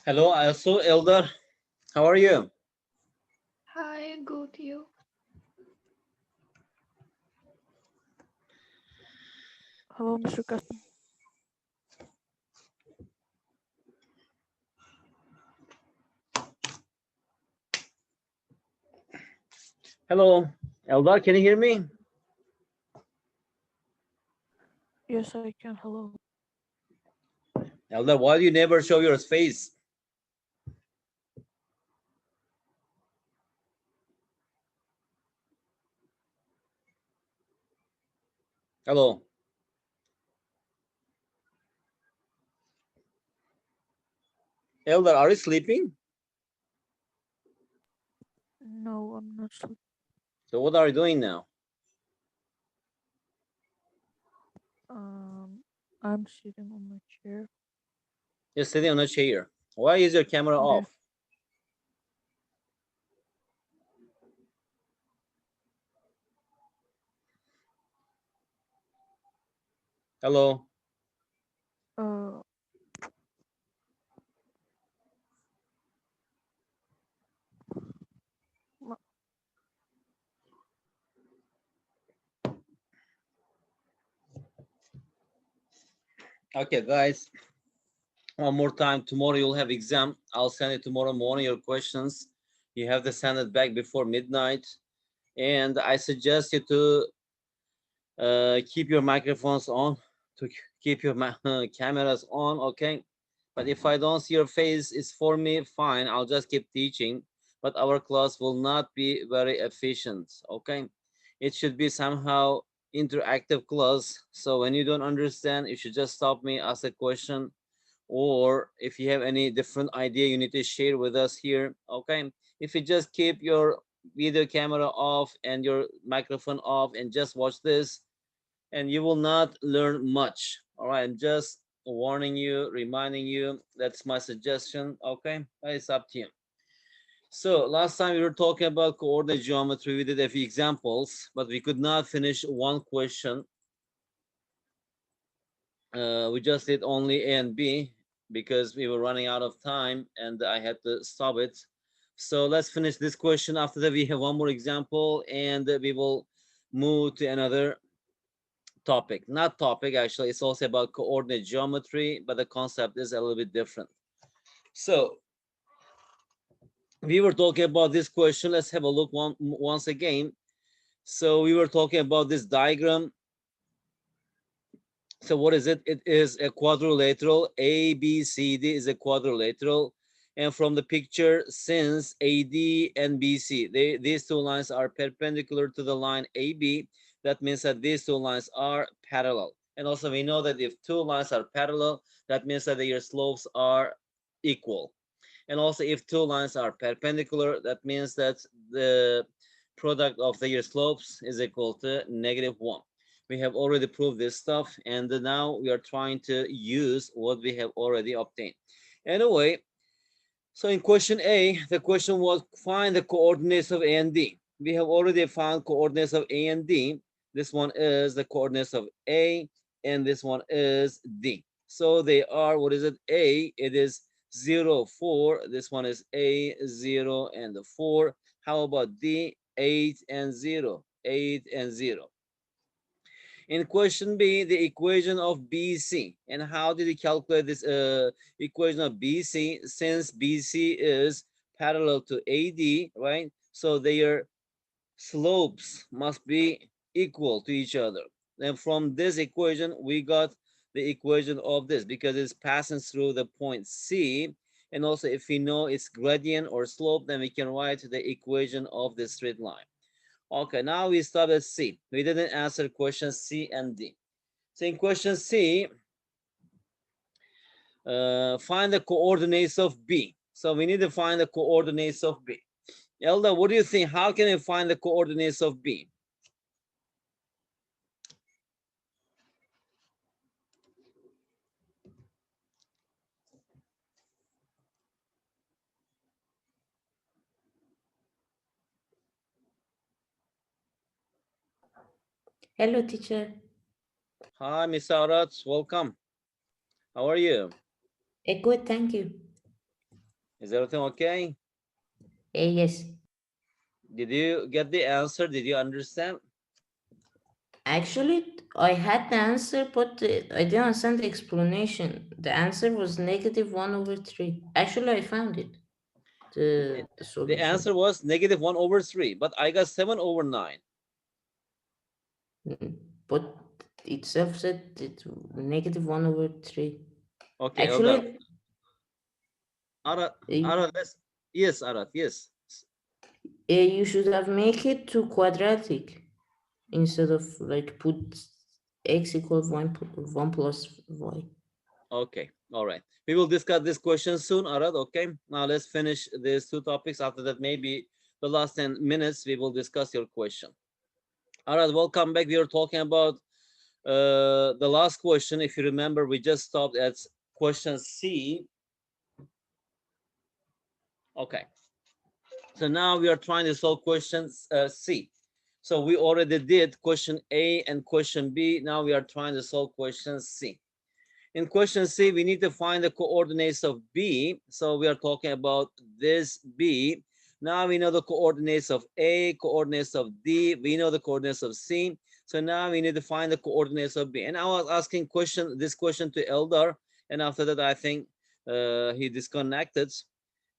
Hello, also Elder. How are you? Hi, good you. Hello, Mr. Custom. Hello, Eldar. Can you hear me? Yes, I can. Hello. Eldar, why do you never show your face? Hello. Eldar, are you sleeping? No, I'm not sleeping. So what are you doing now? I'm sitting on my chair. You're sitting on a chair. Why is your camera Yeah. off? Hello. Uh, ma- Okay, guys. One more time. Tomorrow you'll have exam. I'll send it tomorrow morning. Your questions. You have to send it back before midnight. And I suggest you to keep your microphones on, to keep your cameras on, okay? But if I don't see your face, it's for me, fine. I'll just keep teaching. But our class will not be very efficient, okay? It should be somehow interactive class. So when you don't understand, you should just stop me, ask a question, or if you have any different idea you need to share with us here, okay? If you just keep your video camera off and your microphone off and just watch this, and you will not learn much. All right, I'm just warning you, reminding you. That's my suggestion. Okay, it's up to you. So last time we were talking about coordinate geometry. We did a few examples, but we could not finish one question. We just did only A and B because we were running out of time and I had to stop it. So let's finish this question. After that, we have one more example and we will move to another topic. Not topic, actually. It's also about coordinate geometry, but the concept is a little bit different. So we were talking about this question. Let's have a look once again. So we were talking about this diagram. So what is it? It is a quadrilateral. ABCD is a quadrilateral. And from the picture, since AD and BC, these two lines are perpendicular to the line AB, that means that these two lines are parallel. And also we know that if two lines are parallel, that means that their slopes are equal. And also if two lines are perpendicular, that means that the product of their slopes is equal to -1. We have already proved this stuff, and now we are trying to use what we have already obtained. Anyway, so in question A, the question was find the coordinates of A and D. We have already found coordinates of A and D. This one is the coordinates of A, and this one is D. So they are, what is it? A, it is 0, 4. This one is A, 0, and 4. How about D? 8 and 0. 8 and 0. In question B, the equation of BC. And how did he calculate this equation of BC? Since BC is parallel to AD, right? So their slopes must be equal to each other. And from this equation, we got the equation of this because it's passing through the point C. And also if we know its gradient or slope, then we can write the equation of the straight line. Okay, now we start at C. We didn't answer questions C and D. So in question C, find the coordinates of B. So we need to find the coordinates of B. Elda, what do you think? How can we find the coordinates of B? Hello, teacher. Hi, Miss Aurat, welcome. How are you? Good, thank you. Is everything okay? Yes. Did you get the answer? Did you understand? Actually, I had the answer, but I didn't understand the explanation. The answer was -1/3. Actually, I found it. Eh, The The solution. answer was -1/3, but I got 7/9. Mm, but itself said it -1/3. Okay, Eldar. Actually, Arad, uh, Arad, yes, Arad, yes. you should have make it to quadratic instead of like put x equals 1 plus y. Okay, all right. We will discuss this question soon, Arad. Okay, now let's finish these two topics. After that, maybe the last 10 minutes, we will discuss your question. Arad, welcome back. We are talking about the last question. If you remember, we just stopped at question C. Okay, so now we are trying to solve question C. So we already did question A and question B. Now we are trying to solve question C. In question C, we need to find the coordinates of B. So we are talking about this B. Now we know the coordinates of A, coordinates of D. We know the coordinates of C. So now we need to find the coordinates of B. And I was asking this question to Eldar. And after that, I think he disconnected.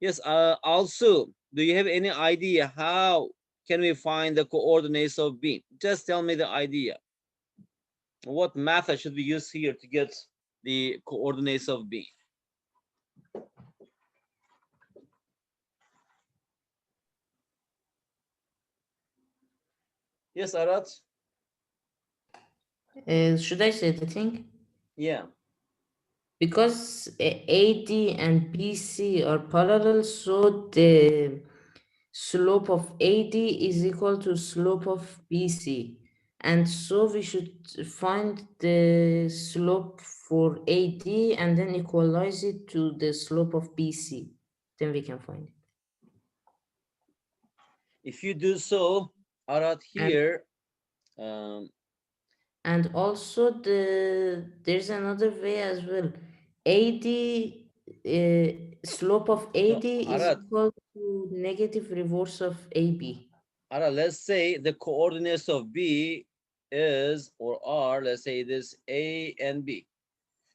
Yes, also, do you have any idea how can we find the coordinates of B? Just tell me the idea. What method should we use here to get the coordinates of B? Yes, Arad? Should I say the thing? Yeah. Because AD and BC are parallel, so the slope of AD is equal to slope of BC. And so we should find the slope for AD and then equalize it to the slope of BC. Then we can find it. If you do so, Arad And here, um, and also there's another way as well. AD slope of no, AD is Arad, equal to negative reverse of AB. Arad, let's say the coordinates of B is or are, let's say this A and B.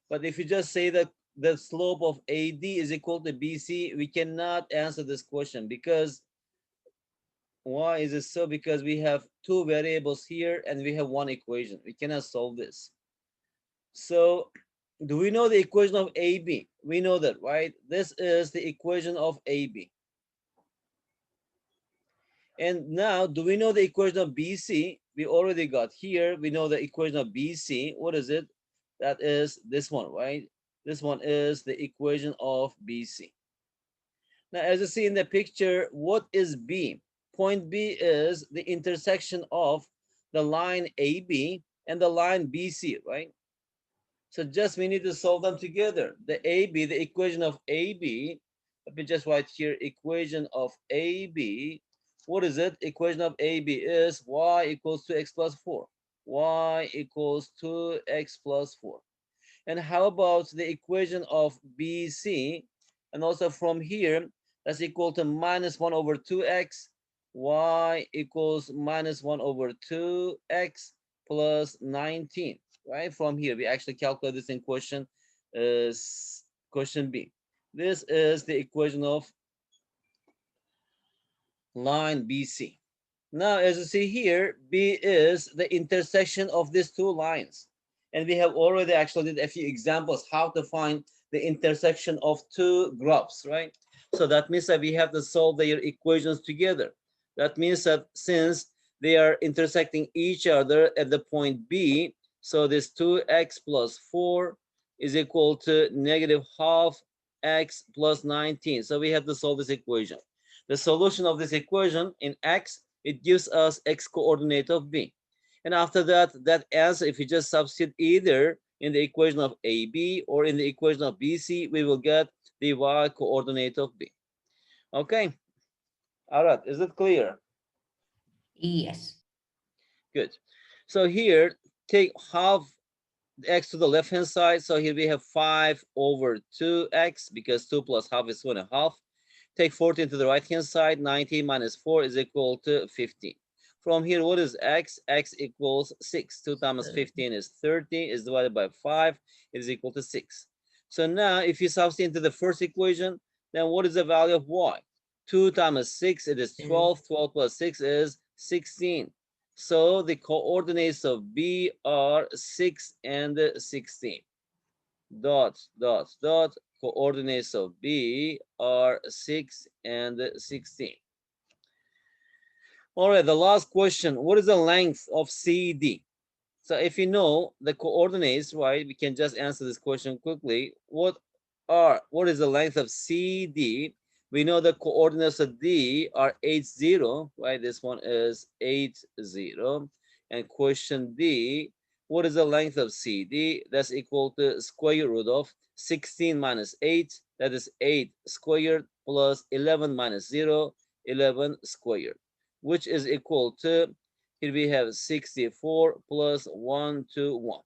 But if you just say that the slope of AD is equal to BC, we cannot answer this question because why is it so? Because we have two variables here and we have one equation. We cannot solve this. So do we know the equation of AB? We know that, right? This is the equation of AB. And now, do we know the equation of BC? We already got here. We know the equation of BC. What is it? That is this one, right? This one is the equation of BC. Now, as you see in the picture, what is B? Point B is the intersection of the line AB and the line BC, right? So just we need to solve them together. The AB, the equation of AB, let me just write here, equation of AB. What is it? Equation of AB is y equals 2x plus 4. Y equals 2x plus 4. And how about the equation of BC? And also from here, that's equal to -1/2x. Y equals -1/2x plus 19, right? From here, we actually calculate this in question B. This is the equation of line BC. Now, as you see here, B is the intersection of these two lines. And we have already actually did a few examples how to find the intersection of two graphs, right? So that means that we have to solve their equations together. That means that since they are intersecting each other at the point B, so this 2x plus 4 is equal to -half x plus 19. So we have to solve this equation. The solution of this equation in x, it gives us x coordinate of B. And after that, that answer, if you just substitute either in the equation of AB or in the equation of BC, we will get the y coordinate of B. Okay, Arad, is it clear? Yes. Good. So here, take half x to the left-hand side. So here we have 5/2x because 2 plus half is 2.5. Take 14 to the right hand side. 19 minus 4 is equal to 15. From here, what is x? X equals 6. 2 times 15 is 30, is divided by 5, is equal to 6. So now, if you substitute into the first equation, then what is the value of y? 2 times 6, it is 12. 12 plus 6 is 16. So the coordinates of B are 6 and 16. Dot, dot, dot. Coordinates of B are 6 and 16. All right, the last question. What is the length of CD? So if you know the coordinates, right, we can just answer this question quickly. What is the length of CD? We know the coordinates of D are 8, 0, right? This one is 8, 0. And question D, what is the length of CD? That's equal to square root of 16 minus 8. That is 8 squared plus 11 minus 0, 11 squared, which is equal to, here we have 64 plus 121.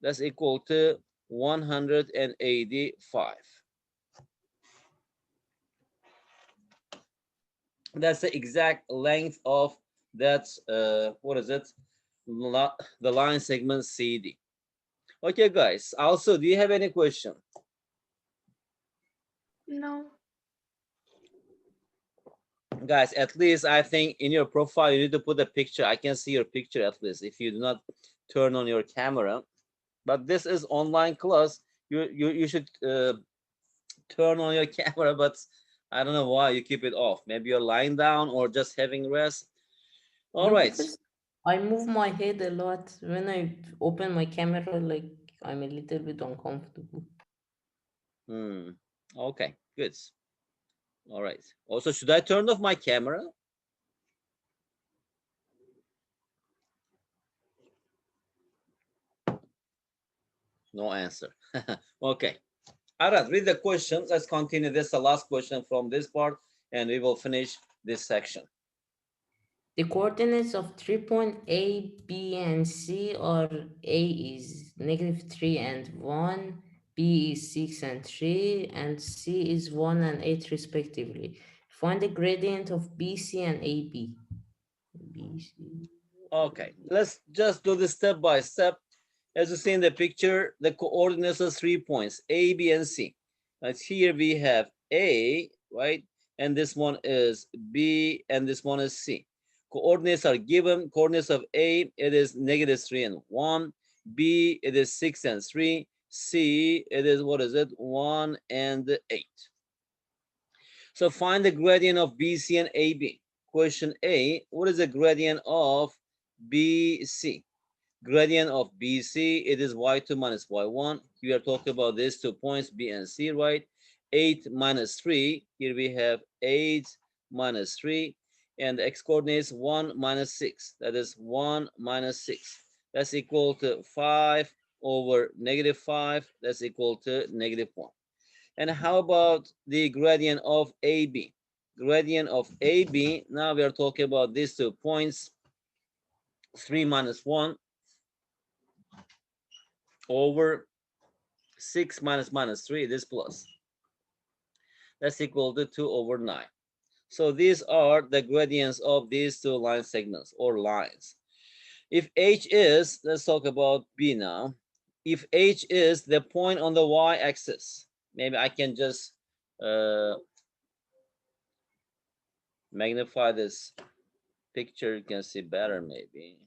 That's equal to 185. That's the exact length of that, what is it? The line segment CD. Okay, guys. Also, do you have any question? No. Guys, at least I think in your profile, you need to put a picture. I can see your picture at least if you do not turn on your camera. But this is online class. You should turn on your camera, but I don't know why you keep it off. Maybe you're lying down or just having rest. All No, right. because I move my head a lot when I open my camera, like I'm a little bit uncomfortable. Okay, good. All right. Also, should I turn off my camera? No answer. Okay. Arad, read the questions. Let's continue. This is the last question from this part, and we will finish this section. The coordinates of 3 point A, B, and C are A is -3 and 1, B is 6 and 3, and C is 1 and 8 respectively. Find the gradient of BC and AB. BC. Okay, let's just do this step by step. As you see in the picture, the coordinates are 3 points, A, B, and C. Right here we have A, right? And this one is B, and this one is C. Coordinates are given. Coordinates of A, it is -3 and 1. B, it is 6 and 3. C, it is, what is it? 1 and 8. So find the gradient of BC and AB. Question A, what is the gradient of BC? Gradient of BC, it is y2 minus y1. We are talking about these 2 points, B and C, right? 8 minus 3, here we have 8 minus 3, and the x-coordinates 1 minus 6. That is 1 minus 6. That's equal to 5 over -5. That's equal to -1. And how about the gradient of AB? Gradient of AB, now we are talking about these 2 points, 3 minus 1 over 6 minus 3, this plus. That's equal to 2 over 9. So these are the gradients of these 2 line segments or lines. If H is, let's talk about B now. If H is the point on the y-axis, maybe I can just magnify this picture, you can see better maybe.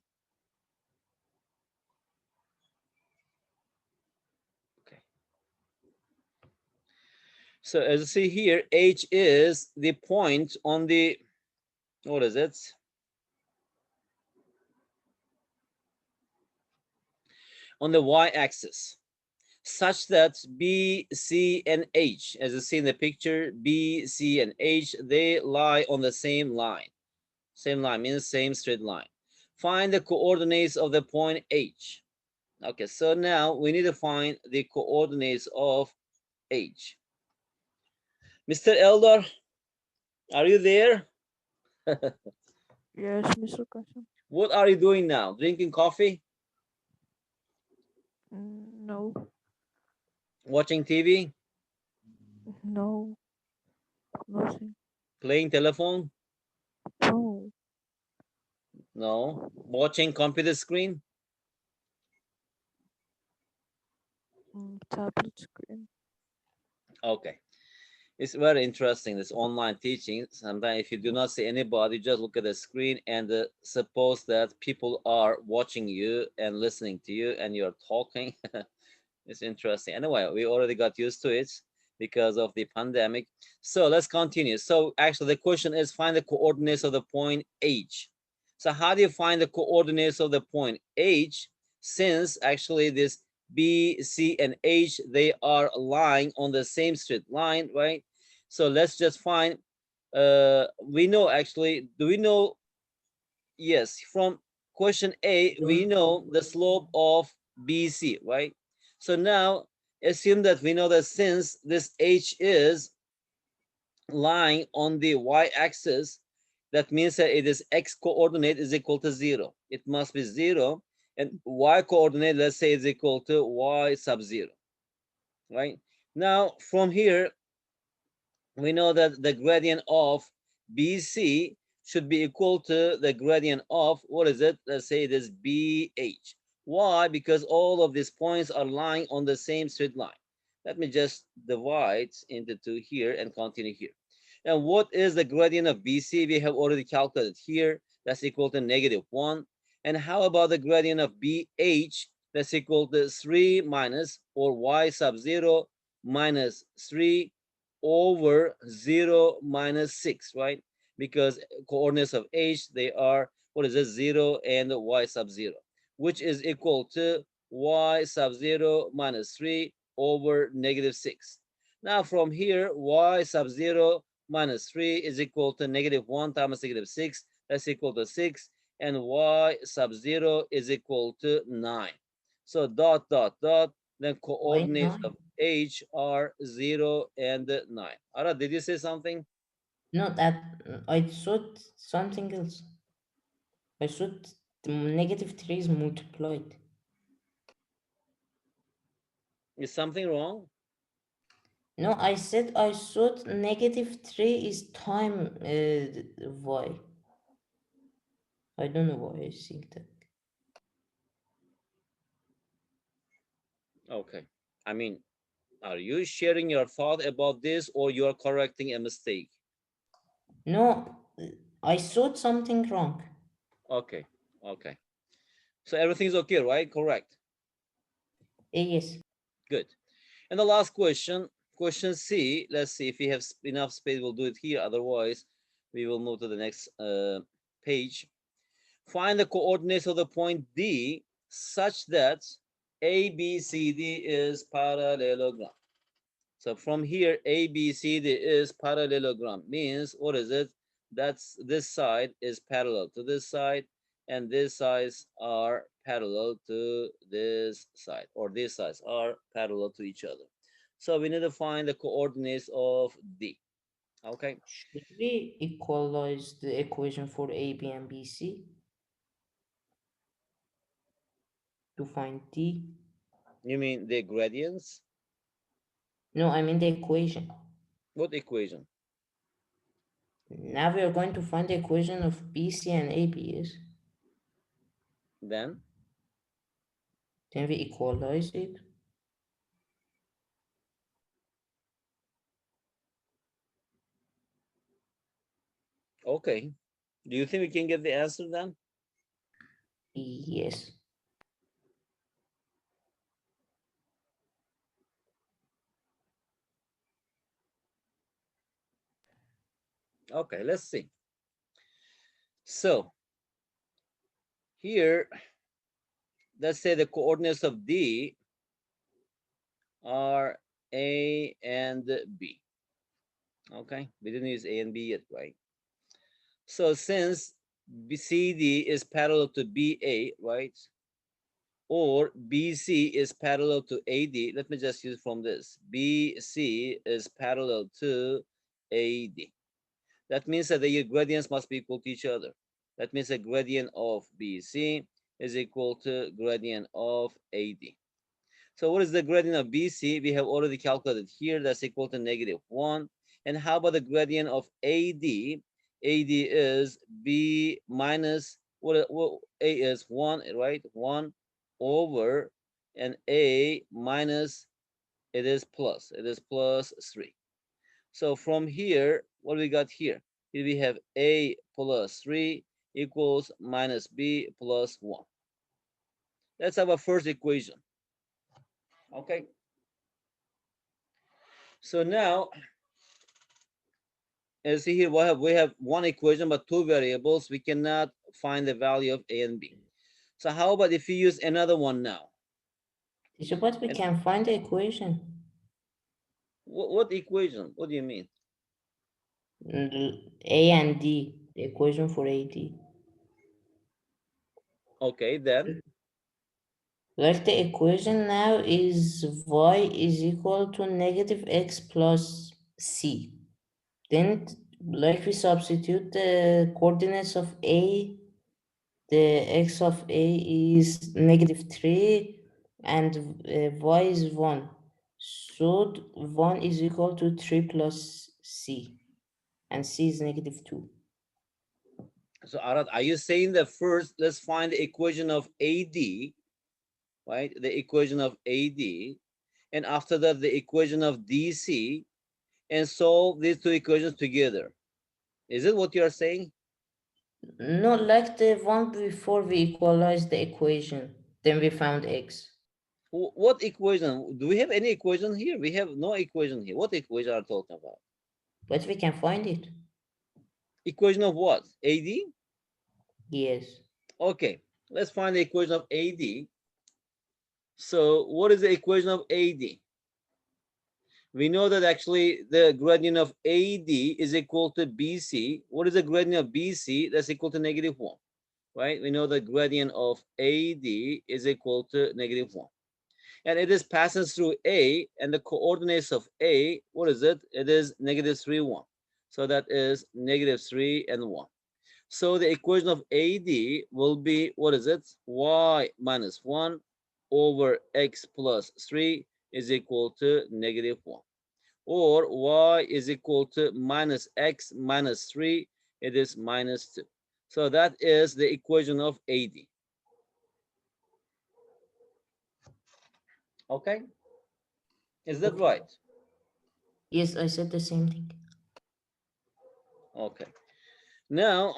Okay. So as you see here, H is the point on the, what is it? On the y-axis, such that B, C, and H, as you see in the picture, B, C, and H, they lie on the same line. Same line means same straight line. Find the coordinates of the point H. Okay, so now we need to find the coordinates of H. Mr. Eldar, are you there? Yes, Mr. Qasim. What are you doing now? Drinking coffee? No, Watching TV? no. Nothing. Playing telephone? No. No. Watching computer screen? Tablet screen. Okay. It's very interesting, this online teaching. Sometimes if you do not see anybody, just look at the screen and suppose that people are watching you and listening to you and you're talking. It's interesting. Anyway, we already got used to it because of the pandemic. So let's continue. So actually the question is find the coordinates of the point H. So how do you find the coordinates of the point H, since actually this B, C, and H, they are lying on the same straight line, right? So let's just find, we know actually, do we know, yes, from question A, we know the slope of BC, right? So now assume that we know that since this H is lying on the y-axis, that means that it is x coordinate is equal to 0. It must be 0, and y coordinate, let's say, is equal to y sub 0, right? Now from here, we know that the gradient of BC should be equal to the gradient of, what is it? Let's say it is BH. Why? Because all of these points are lying on the same straight line. Let me just divide into 2 here and continue here. And what is the gradient of BC? We have already calculated here. That's equal to -1. And how about the gradient of BH? That's equal to 3 minus, or y sub 0 minus 3 over 0 minus 6, right? Because coordinates of H, they are, what is it, 0 and y sub 0, which is equal to y sub 0 minus 3 over -6. Now from here, y sub 0 minus 3 is equal to -1 times -6, that's equal to 6, and y sub 0 is equal to 9. So dot, dot, dot, then Why coordinates 9? of H are 0 and 9. Ara, did you say something? No, that I thought something else. I thought the -3 is multiplied. Is something wrong? No, I said I thought -3 is time y. I don't know why I think that. Okay. I mean, are you sharing your thought about this, or you are correcting a mistake? No, I thought something wrong. Okay. Okay. So everything's okay, right? Correct. Yes. Good. And the last question, question C. Let's see if we have enough space. We'll do it here. Otherwise, we will move to the next page. Find the coordinates of the point D such that ABCD is parallelogram. So from here, ABCD is parallelogram. Means, what is it? That's, this side is parallel to this side, and these sides are parallel to this side, or these sides are parallel to each other. So we need to find the coordinates of D. Okay. Should we equalize the equation for AB and BC to find D? You mean the gradients? No, I mean the equation. What equation? Now we are going to find the equation of BC and AB, yes? Then, Then we equalize it. okay. Do you think we can get the answer then? Yes. Okay, let's see. So here, let's say the coordinates of D are A and B. Okay, we didn't use A and B yet, right? So since BCD is parallel to BA, right? Or BC is parallel to AD, let me just use from this. BC is parallel to AD. That means that the gradients must be equal to each other. That means the gradient of BC is equal to gradient of AD. So what is the gradient of BC? We have already calculated here. That's equal to -1. And how about the gradient of AD? AD is B minus, what A is 1, right? 1 over, and A minus, it is plus 3. So from here, what we got here? Here we have A plus 3 equals minus B plus 1. Let's have a first equation. Okay. So now, as see here, we have one equation but two variables. We cannot find the value of A and B. So how about if we use another one now? Teacher, but we can find the equation. What equation? What do you mean? A and D, the equation for AD. Okay, then. Like the equation now is y is equal to negative x plus c. Then like we substitute the coordinates of A, the x of A is negative 3 and y is 1. So 1 is equal to 3 plus c, and c is negative 2. So Arad, are you saying that first let's find the equation of AD, right? The equation of AD, and after that the equation of DC, and solve these two equations together. Is it what you are saying? No, like the one before we equalized the equation, then we found x. What equation? Do we have any equation here? We have no equation here. What equation are you talking about? But we can find it. Equation of what? AD? Yes. Okay, let's find the equation of AD. So what is the equation of AD? We know that actually the gradient of AD is equal to BC. What is the gradient of BC? That's equal to negative 1, right? We know the gradient of AD is equal to negative 1. And it is passing through A, and the coordinates of A, what is it? It is negative 3, 1. So that is negative 3 and 1. So the equation of AD will be, what is it? Y minus 1 over x plus 3 is equal to negative 1. Or y is equal to minus x minus 3, it is minus 2. So that is the equation of AD. Okay? Is that right? Yes, I said the same thing. Okay. Now,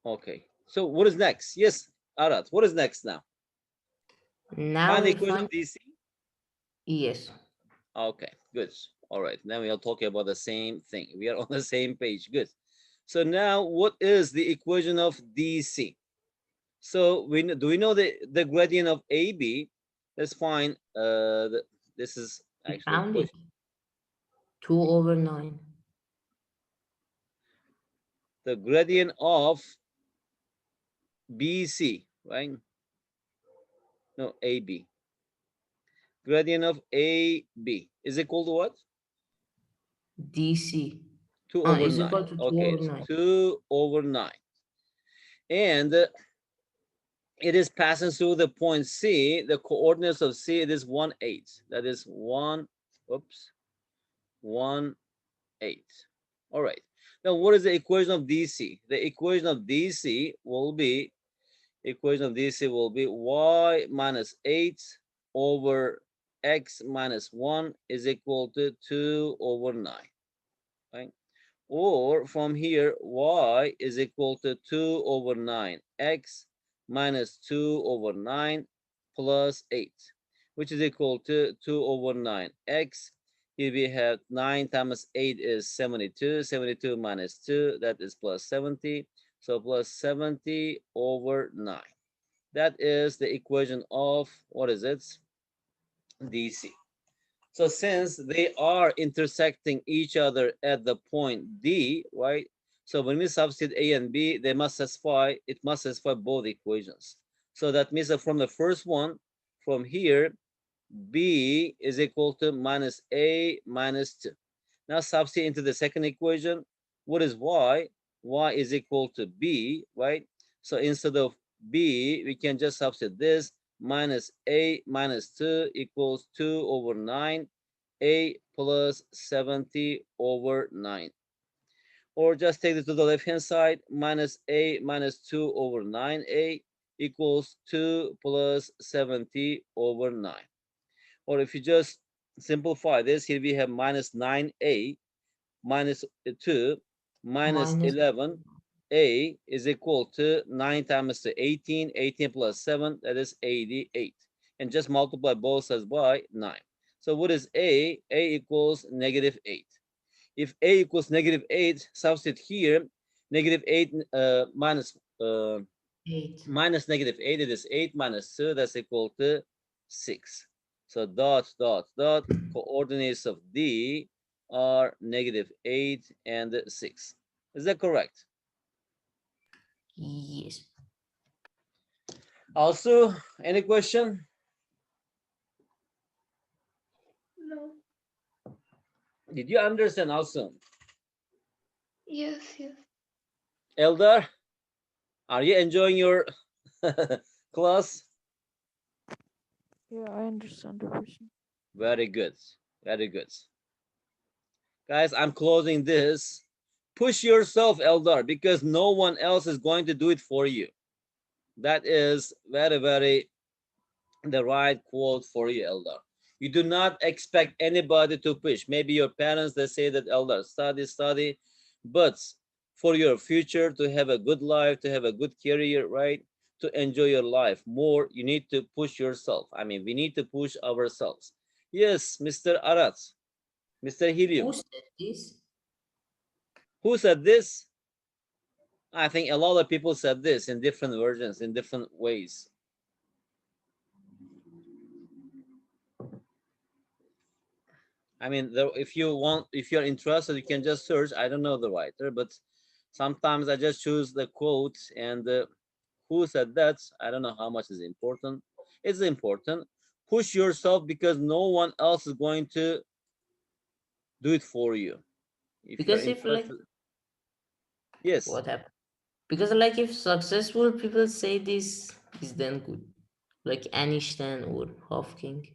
okay. So what is next? Yes, Arad, what is next now? Now Find the we equation find of DC. yes. Okay, good. All right. Now we are talking about the same thing. We are on the same page. Good. So now what is the equation of DC? So do we know the gradient of AB? Let's find this is We actually found it. question. 2 over 9. The gradient of BC, right? No, AB. Gradient of AB is equal to what? DC 2 over is 9. equal to 2 Okay, over it's 9. 2 over 9. And it is passing through the point C. The coordinates of C, it is 1, 8. That is 1, oops, 1, 8. All right. Now, what is the equation of DC? The equation of DC will be, y minus 8 over x minus 1 is equal to 2 over 9, right? Or from here, y is equal to 2 over 9, x minus 2 over 9 plus 8, which is equal to 2 over 9, x. Here we have 9 times 8 is 72, 72 minus 2, that is plus 70. So plus 70 over 9. That is the equation of, what is it? DC. So since they are intersecting each other at the point D, right? So when we substitute A and B, it must satisfy both equations. So that means that from the first one, from here, B is equal to minus A minus 2. Now substitute into the second equation. What is Y? Y is equal to B, right? So instead of B, we can just substitute this minus a minus 2 equals 2 over 9, a plus 70 over 9. Or just take this to the left hand side, minus a minus 2 over 9a equals 2 plus 70 over 9. Or if you just simplify this, here we have minus 9a minus 2 minus Minus 11a is equal to 9 times 2, 18, 18 plus 7, that is 88. And just multiply both sides by 9. So what is a? A equals negative 8. If a equals negative 8, substitute here, negative 8 minus 8. minus negative 8, it is 8 minus 2, that's equal to 6. So dot, dot, dot, coordinates of D are negative 8 and 6. Is that correct? Yes. Also, any question? No. Did you understand also? Yes, yes. Eldar, are you enjoying your class? Yeah, I understand the question. Very good. Very good. Guys, I'm closing this. Push yourself, Eldar, because no one else is going to do it for you. That is very, very the right quote for you, Eldar. You do not expect anybody to push. Maybe your parents, they say that, Eldar, study, study. But for your future, to have a good life, to have a good career, right? To enjoy your life more, you need to push yourself. I mean, we need to push ourselves. Yes, Mr. Arat, Mr. Helium. Who said this? Who said this? I think a lot of people said this in different versions, in different ways. I mean, if you want, if you're interested, you can just search. I don't know the writer, but sometimes I just choose the quote and who said that. I don't know how much is important. It's important. Push yourself because no one else is going to do it for you. If you're Because if like interested, yes. what happened? Because like if successful people say this is then good. Like Einstein or Hawking.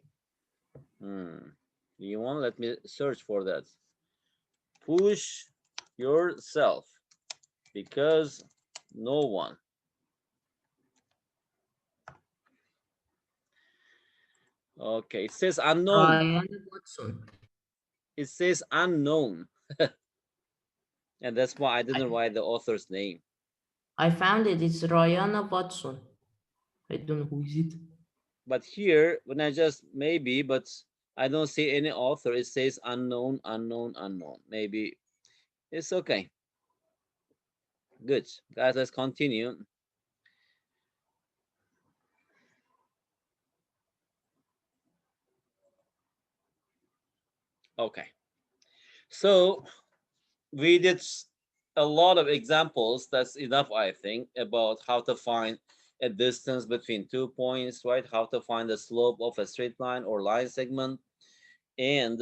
You want? Let me search for that. Push yourself because no one. Okay, it says unknown. Ryan Watson. It says unknown. And that's why I didn't write the author's name. I found it. It's Ryan Watson. I don't know who is it. But here, when I just maybe, but I don't see any author. It says unknown, unknown, unknown. Maybe it's okay. Good. Guys, let's continue. Okay. So we did a lot of examples. That's enough, I think, about how to find a distance between 2 points, right? How to find the slope of a straight line or line segment. And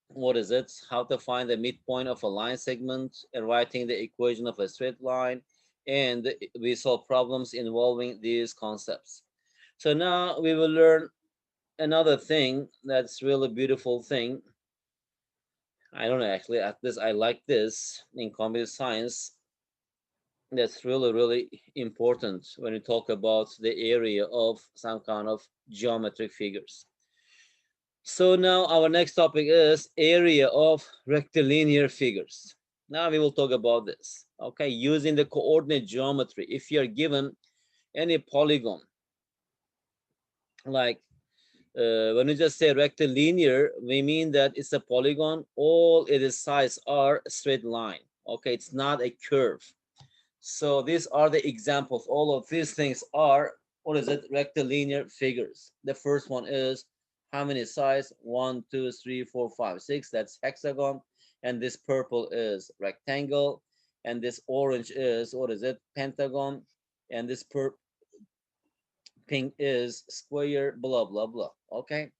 what is it? How to find the midpoint of a line segment and writing the equation of a straight line. And we solve problems involving these concepts. So now we will learn another thing that's really beautiful thing. I don't know, actually, at this, I like this in computer science. That's really, really important when you talk about the area of some kind of geometric figures. So now our next topic is area of rectilinear figures. Now we will talk about this. Okay, using the coordinate geometry. If you're given any polygon, like when we just say rectilinear, we mean that it's a polygon. All its sides are straight line. Okay, it's not a curve. So these are the examples. All of these things are, what is it? Rectilinear figures. The first one is how many sides? 1, 2, 3, 4, 5, 6. That's hexagon. And this purple is rectangle. And this orange is, what is it? Pentagon. And this pink is square, blah, blah, blah. Okay.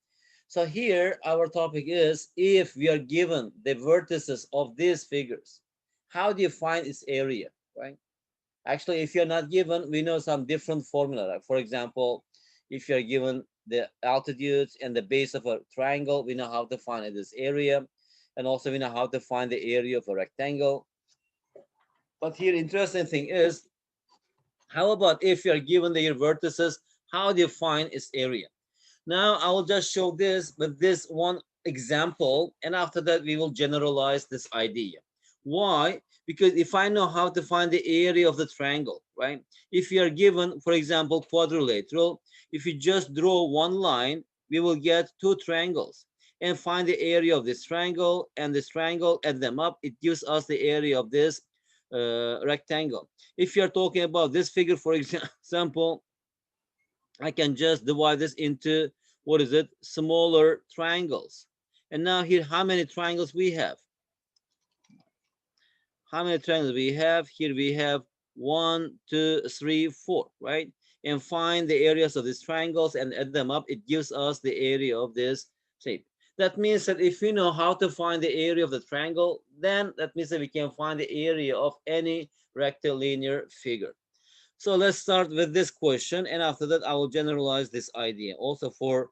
So here our topic is, if we are given the vertices of these figures, how do you find its area, right? Actually, if you're not given, we know some different formula. Like for example, if you're given the altitude and the base of a triangle, we know how to find this area, and also we know how to find the area of a rectangle. But here, interesting thing is, how about if you're given the vertices, how do you find its area? Now I will just show this with this one example, and after that we will generalize this idea. Why? Because if I know how to find the area of the triangle, right? If you are given, for example, quadrilateral, if you just draw one line, we will get two triangles, and find the area of this triangle and this triangle, add them up, it gives us the area of this rectangle. If you're talking about this figure, for example, I can just divide this into, what is it, smaller triangles. And now here, how many triangles we have? How many triangles we have? Here we have 1, 2, 3, 4, right? And find the areas of these triangles and add them up. It gives us the area of this shape. That means that if we know how to find the area of the triangle, then that means that we can find the area of any rectilinear figure. So let's start with this question, and after that I will generalize this idea. Also for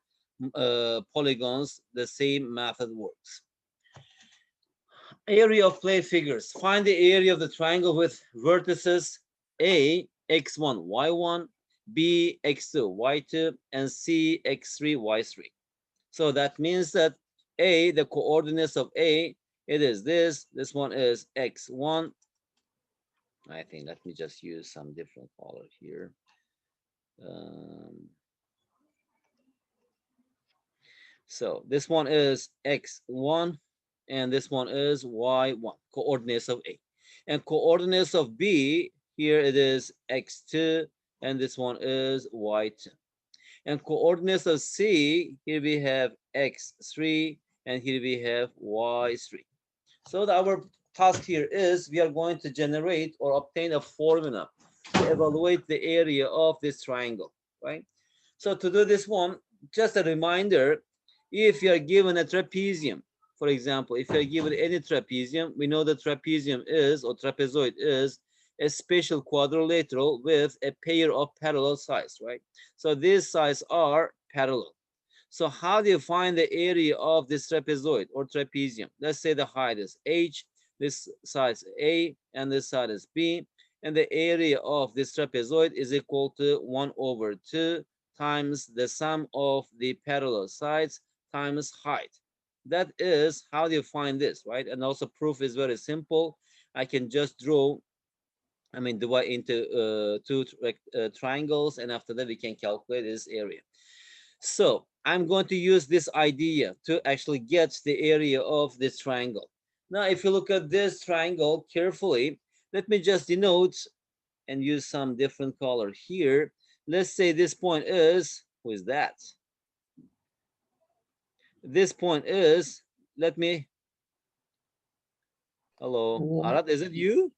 polygons, the same method works. Area of plane figures. Find the area of the triangle with vertices A, x1, y1, B, x2, y2, and C, x3, y3. So that means that A, the coordinates of A, it is this one is x1. I think, let me just use some different color here. So this one is x1, and this one is y1, coordinates of A. And coordinates of B, here it is x2, and this one is y2. And coordinates of C, here we have x3, and here we have y3. So our task here is, we are going to generate or obtain a formula to evaluate the area of this triangle, right? So to do this one, just a reminder, if you are given a trapezium, for example, if you are given any trapezium, we know the trapezium is, or trapezoid is, a special quadrilateral with a pair of parallel sides, right? So these sides are parallel. So how do you find the area of this trapezoid or trapezium? Let's say the height is h, this side is a, and this side is b, and the area of this trapezoid is equal to 1/2 times the sum of the parallel sides times height. That is how do you find this, right? And also proof is very simple. I can just draw, divide into two triangles, and after that we can calculate this area. So I'm going to use this idea to actually get the area of this triangle. Now, if you look at this triangle carefully, let me just denote and use some different color here. Let's say this point is, who is that? This point is, hello, Arad, is it you?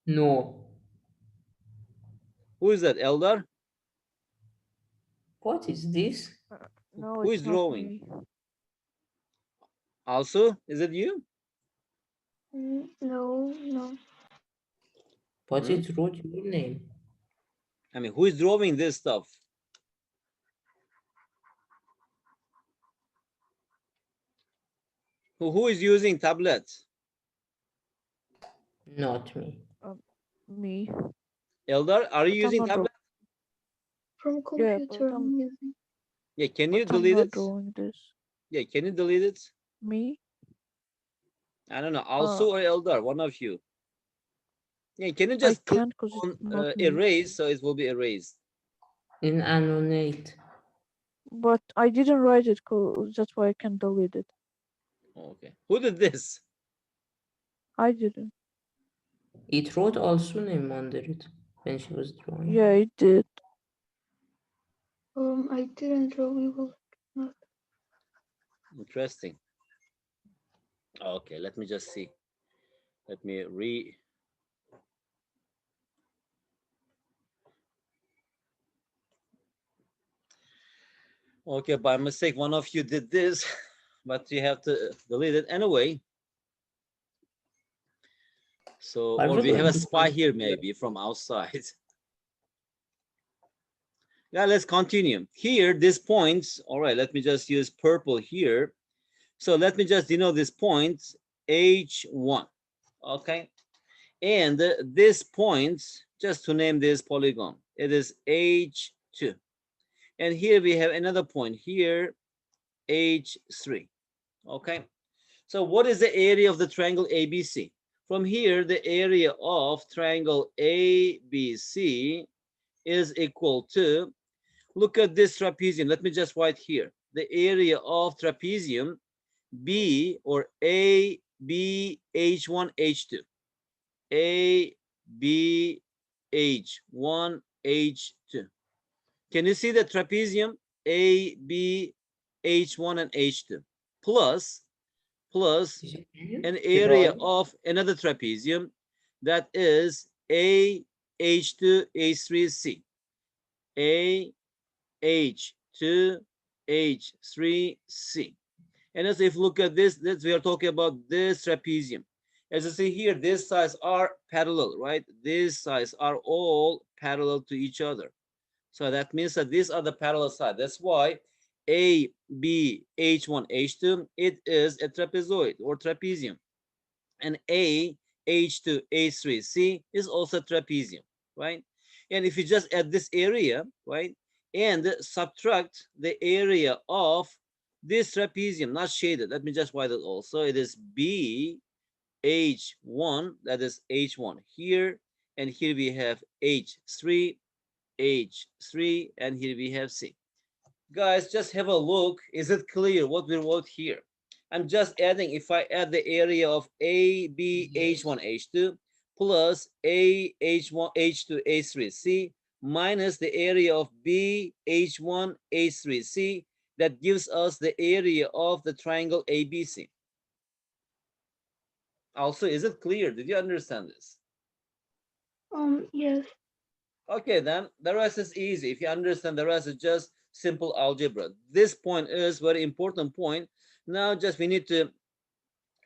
No. Who is that, Eldar? What is this? No, Who it's is not drawing? me. Also, is it you? No, no. But it wrote your name. Who is drawing this stuff? Who is using tablet? Not me. Me. Eldar, are you But I'm using not tablet? From Yeah, computer I'm using. Yeah, can you But I'm delete not it? drawing this. Yeah, can you delete it? Me? I don't know, also or Eldar, one of you. Yeah, can you I just click can't because on it's not me. erase, so it will be erased. In Annonate. But I didn't write it, that's why I can delete it. Okay. Who did this? I didn't. It wrote also name under it when she was drawing. Yeah, it did. I didn't draw. We will not. Interesting. Okay, let me just see. Let me Okay, by mistake, one of you did this, but you have to delete it anyway. So, or we have a spy here maybe from outside. Now let's continue. Here, this points, all right, let me just use purple here. So let me just denote this point, H1, okay? And this point, just to name this polygon, it is H2. And here we have another point here, H3, okay? So what is the area of the triangle ABC? From here, the area of triangle ABC is equal to, look at this trapezium. Let me just write here. The area of trapezium B or A, B, H1, H2. A, B, H1, H2. Can you see the trapezium? A, B, H1, and H2. Plus an area of another trapezium that is A, H2, H3, C. A, H2, H3, C. And as if you look at this, we are talking about this trapezium. As you see here, these sides are parallel, right? These sides are all parallel to each other. So that means that these are the parallel sides. That's why A, B, H1, H2, it is a trapezoid or trapezium. And A, H2, H3, C is also trapezium, right? And if you just add this area, right, and subtract the area of this trapezium, not shaded, let me just write it also. It is B, H1, that is H1 here, and here we have H3, H3, and here we have C. Guys, just have a look. Is it clear what we wrote here? I'm just adding, if I add the area of A, B, H1, H2, plus A, H1, H2, H3, C, minus the area of B, H1, H3, C, that gives us the area of the triangle ABC. Also, is it clear? Did you understand this? Yes. Okay, then the rest is easy. If you understand, the rest is just simple algebra. This point is very important point. Now just we need to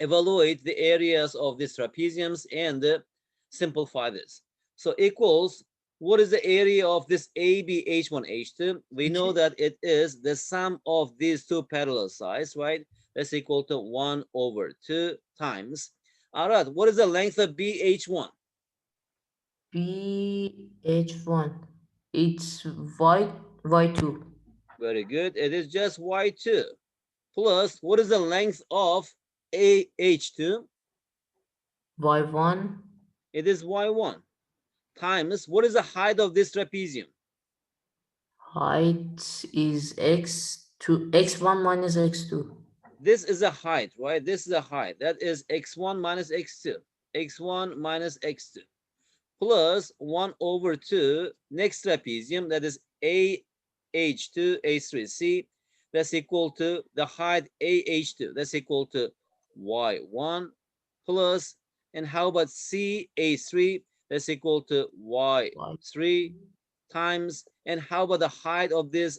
evaluate the areas of these trapeziums and simplify this. So equals, what is the area of this AB H1 H2? We know that it is the sum of these two parallel sides, right? That's equal to 1/2 times. All right, what is the length of BH1? BH1, it's Y2. Very good. It is just Y2 plus what is the length of AH2? Y1, It is Y1 times what is the height of this trapezium? height is X2, X1 minus X2. This is a height, right? This is a height. That is X1 minus X2. X1 minus X2 plus 1/2 next trapezium, that is AH2, H3C. That's equal to the height AH2. That's equal to Y1 plus, and how about CH3? That's equal to Y3 times, and how about the height of this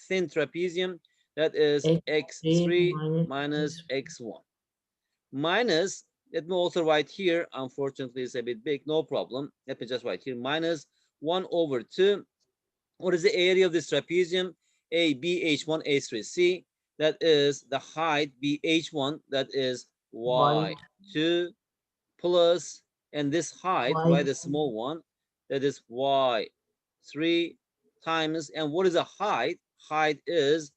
thin trapezium? That is X3 minus X1 minus, let me also write here, unfortunately it's a bit big, no problem, let me just write here, minus 1/2. What is the area of this trapezium? A, B, H1, H3, C. That is the height, BH1, that is Y2 plus, and this height, right, the small one, that is Y3 times, and what is the height? Height is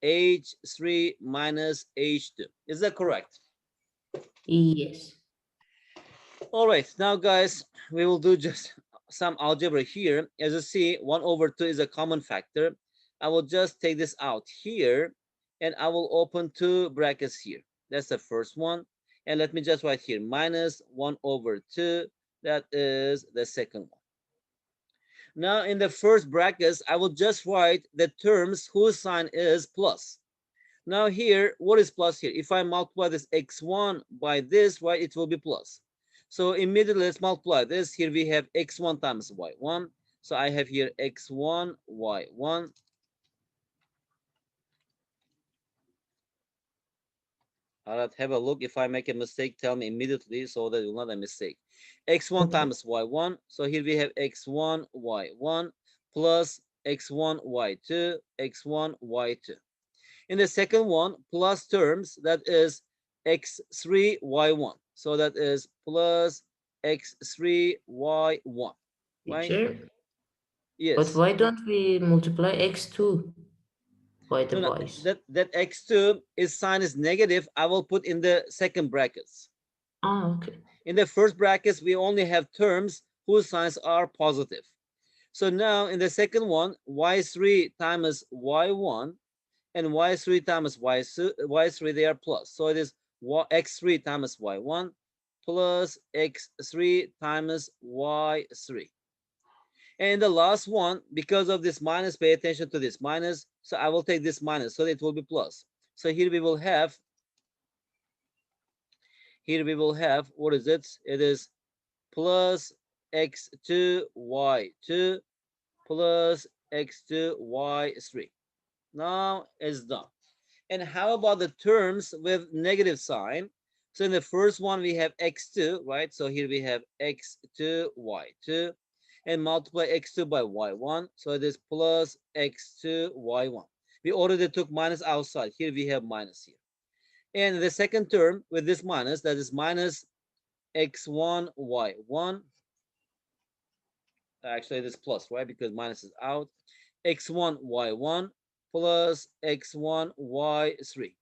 H3 minus H2. Is that correct? Yes. All right, now guys, we will do just some algebra here. As you see, 1/2 is a common factor. I will just take this out here and I will open two brackets here. That's the first one. And let me just write here minus 1/2. That is the second one. Now in the first brackets, I will just write the terms whose sign is plus. Now here, what is plus here? If I multiply this x1 by this, right, it will be plus. So immediately let's multiply this. Here we have x1 times y1. So I have here x1, y1. All right, have a look. If I make a mistake, tell me immediately so that it's not a mistake. X1 times y1. So here we have x1, y1 plus x1, y2, x1, y2. In the second one, plus terms, that is x3, y1. So that is plus x3, y1, right? Teacher, but Yes. why don't we multiply x2 by No, no, device? that x2 is sign is negative. I will put in the second brackets. Ah, okay. In the first brackets, we only have terms whose signs are positive. So now in the second one, y3 times y1 and y3 times y3, they are plus. So it is x3 times y1 plus x3 times y3. And the last one, because of this minus, pay attention to this minus. So I will take this minus, so it will be plus. So here we will have, what is it? It is plus x2, y2 plus x2, y3. Now it's done. And how about the terms with negative sign? So in the first one, we have x2, right? So here we have x2, y2, and multiply x2 by y1. So it is plus x2, y1. We already took minus outside. Here we have minus here. And the second term with this minus, that is minus x1, y1. Actually, it is plus, right? Because minus is out. x1, y1 plus x1, y3.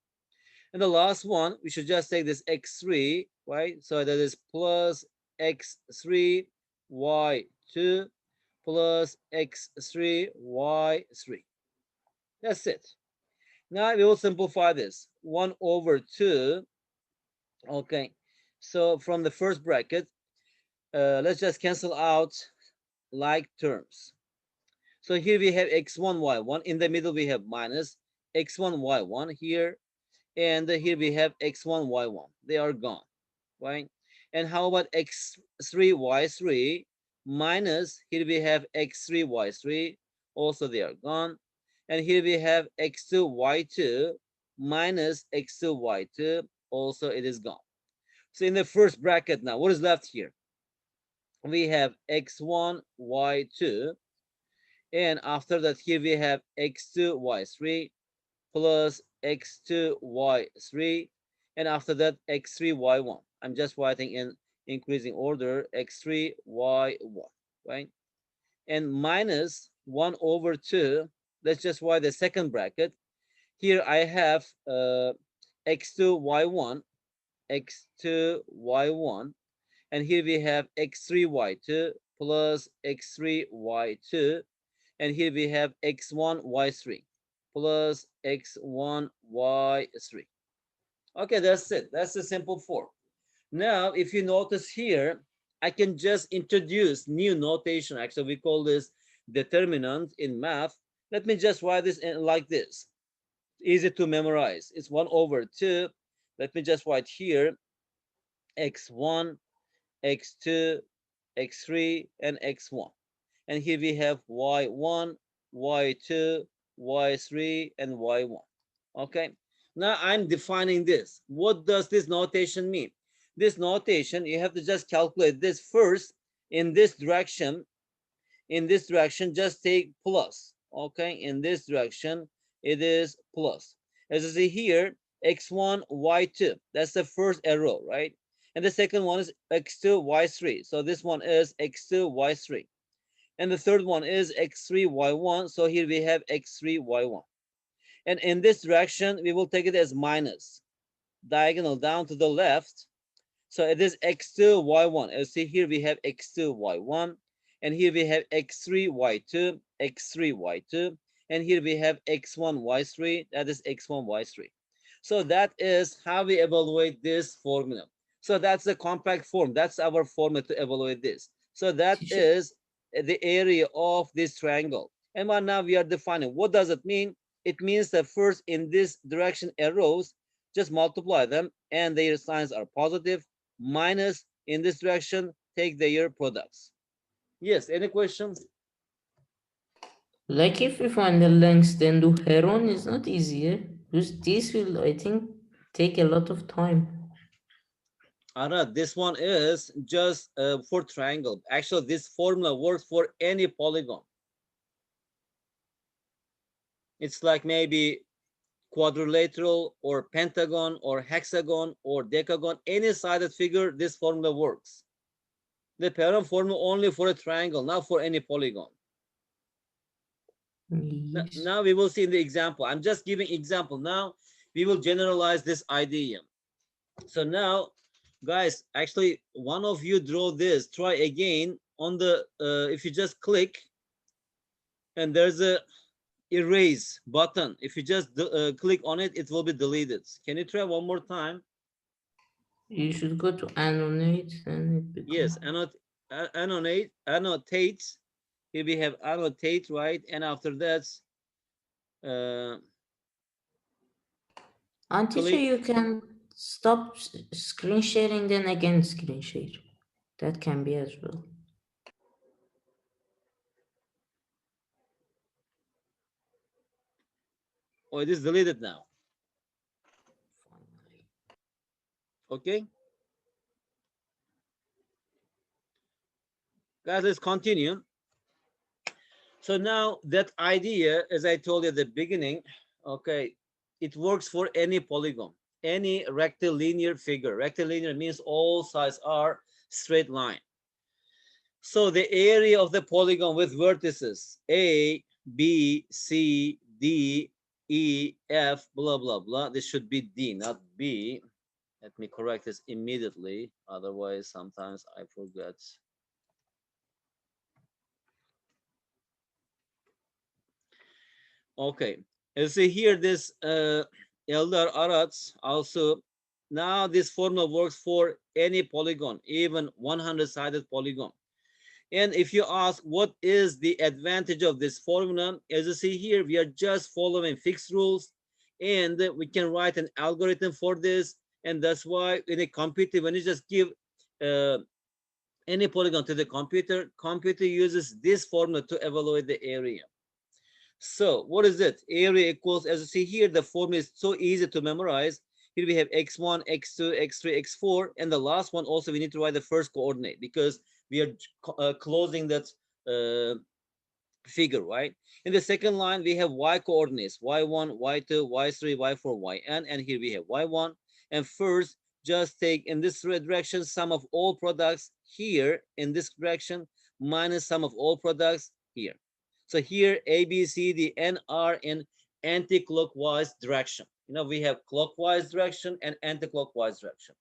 And the last one, we should just take this x3, right? So that is plus x3, y2 plus x3, y3. That's it. Now we will simplify this. 1 over 2. Okay. So from the first bracket, let's just cancel out like terms. So here we have x1, y1. In the middle, we have minus x1, y1 here. And here we have x1, y1. They are gone, right? And how about x3, y3 minus, here we have x3, y3. Also, they are gone. And here we have x2, y2 minus x2, y2. Also, it is gone. So in the first bracket now, what is left here? We have x1, y2. And after that, here we have x2, y3 plus x2, y3. And after that, x3, y1. I'm just writing in increasing order, x3, y1, right? And minus 1 over 2. Let's just write the second bracket. Here I have x2, y1, x2, y1. And here we have x3, y2 plus x3, y2. And here we have x1, y3 plus x1, y3. Okay, that's it. That's the simple form. Now, if you notice here, I can just introduce new notation. Actually, we call this determinant in math. Let me just write this in like this. Easy to memorize. It's 1 over 2. Let me just write here x1, x2, x3, and x1. And here we have y1, y2, y3, and y1. Okay. Now I'm defining this. What does this notation mean? This notation, you have to just calculate this first in this direction. In this direction, just take plus. Okay. In this direction, it is plus. As you see here, x1, y2. That's the first arrow, right? And the second one is x2, y3. So this one is x2, y3. And the third one is x3, y1. So here we have x3, y1. And in this direction, we will take it as minus. Diagonal down to the left. So it is x2, y1. As see here, we have x2, y1. And here we have x3, y2, x3, y2. And here we have x1, y3. That is x1, y3. So that is how we evaluate this formula. So that's the compact form. That's our formula to evaluate this. So that Teacher, is the area of this triangle. And now we are defining. What does it mean? It means that first in this direction arrows, just multiply them and their signs are positive. Minus in this direction, take their products. Yes, any questions? like if we find the lengths, then do heron is not easier. Because this will, I think, take a lot of time. Arad, this one is just for triangle. Actually, this formula works for any polygon. It's like maybe quadrilateral or pentagon or hexagon or decagon, any sided figure, this formula works. The parent formula only for a triangle, not for any polygon. Yes. Now we will see in the example. I'm just giving example. Now we will generalize this idea. So now, guys, actually, one of you draw this. Try again on the, if you just click, and there's a erase button. If you just click on it, it will be deleted. Can you try one more time? You should go to annotate and it becomes. Yes, annotate. Here we have annotate, right? And after that, Teacher, click. you can stop screen sharing, then again screen share. That can be as well. Oh, it is deleted now. Finally. Okay. Guys, let's continue. So now that idea, as I told you at the beginning, okay, it works for any polygon, any rectilinear figure. Rectilinear means all sides are straight line. So the area of the polygon with vertices A, B, C, D, E, F, blah, blah, blah. This should be D, not B. Let me correct this immediately. Otherwise, sometimes I forget. Okay, you see here this Eldar Arats also. Now this formula works for any polygon, even 100-sided polygon. And if you ask what is the advantage of this formula, as you see here, we are just following fixed rules, and we can write an algorithm for this. And that's why in a computer, when you just give any polygon to the computer, computer uses this formula to evaluate the area. So what is it? Area equals, as you see here, the formula is so easy to memorize. Here we have x1, x2, x3, x4, and the last one also we need to write the first coordinate because we are closing that figure, right? In the second line, we have y coordinates, y1, y2, y3, y4, yn, and here we have y1. And first, just take in this direction sum of all products here in this direction minus sum of all products here. So here, A, B, C, D, N are in anti-clockwise direction. You know, we have clockwise direction and anti-clockwise direction.